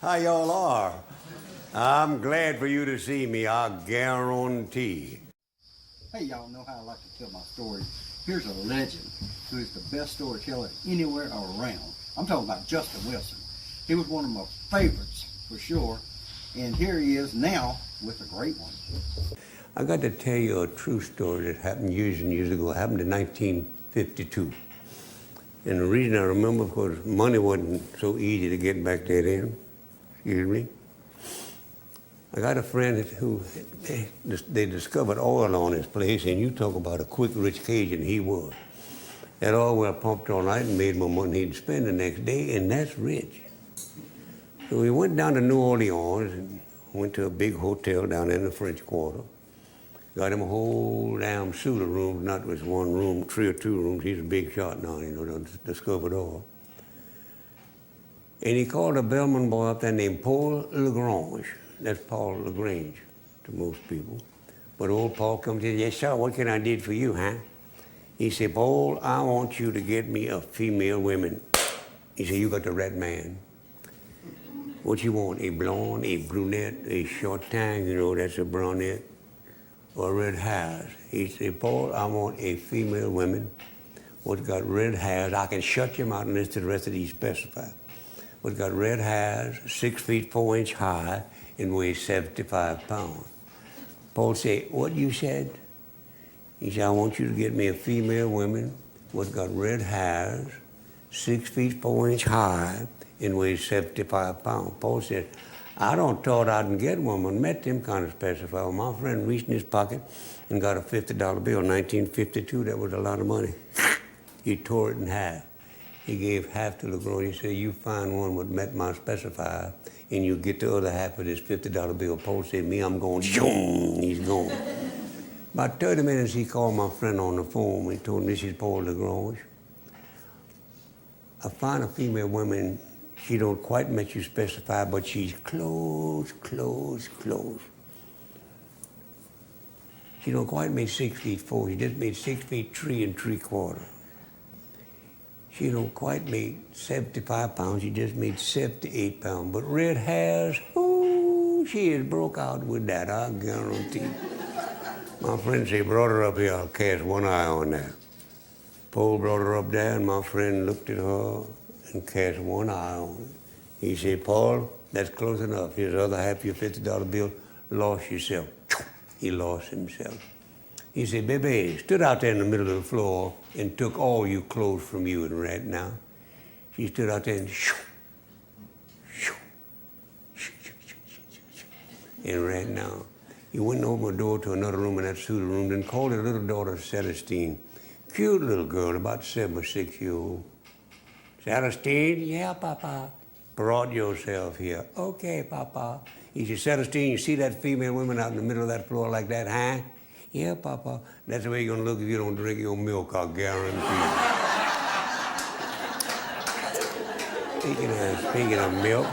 How y'all are? I'm glad for you to see me, I guarantee. Hey, y'all know how I like to tell my story. Here's a legend who is the best storyteller anywhere around. I'm talking about Justin Wilson. He was one of my favorites, for sure. And here he is now with a great one. I got to tell you a true story that happened years and years ago. It happened in 1952. And the reason I remember, because money wasn't so easy to get back there then. Excuse me. I got a friend who, they discovered oil on his place, and you talk about a quick, rich Cajun, he was. That oil well pumped all night and made more money than he'd spend the next day, and that's rich. So we went down to New Orleans and went to a big hotel down in the French Quarter. Got him a whole damn suite of rooms, not just one room, 3 or 2 rooms. He's a big shot now, you know, discovered oil. And he called a bellman boy up there named Paul Lagrange. That's Paul LaGrange to most people. But old Paul comes in, yes, sir, what can I do for you, huh? He said, Paul, I want you to get me a female woman. He said, you got the right man. What you want, a blonde, a brunette, a short tang, you know, that's a brunette, or red hairs? He said, Paul, I want a female woman what's got red hairs. I can shut your mouth and listen to the rest of these specify. What's got red hairs, 6 feet 4 inches high, and weighs 75 pounds. Paul said, what you said? He said, I want you to get me a female woman what's got red hairs, 6 feet 4 inches high, and weighs 75 pounds. Paul said, I don't thought I can get one, but met them kind of specify. Well, my friend reached in his pocket and got a $50 bill, 1952, that was a lot of money. He tore it in half. He gave half to LeGros. He said, you find one what met my specifier, and you get the other half of this $50 bill. Paul said, me, I'm going, zoom, he's gone. About 30 minutes, he called my friend on the phone. He told him, this is Paul LeGrange. I find a female woman, she don't quite match you specify, but she's close, close, close. She don't quite make 6 feet 4. She just made 6 feet 3 3/4. She don't quite make 75 pounds. She just made 78 pounds. But red hairs, ooh, she is broke out with that, I guarantee. My friend said, brought her up here, I'll cast one eye on that. Paul brought her up there, and my friend looked at her and cast one eye on her. He said, Paul, that's close enough. Here's the other half of your $50 bill. Lost yourself. He lost himself. He said, baby, stood out there in the middle of the floor and took all your clothes from you and right now. She stood out there and and right now. He went and opened a door to another room in that suite room, then called her little daughter, Celestine. Cute little girl, about 7 or 6 years old. Celestine, yeah, Papa. Brought yourself here. Okay, Papa. He said, Celestine, you see that female woman out in the middle of that floor like that, huh? Yeah, Papa. That's the way you're gonna look if you don't drink your milk, I guarantee you. Speaking of milk,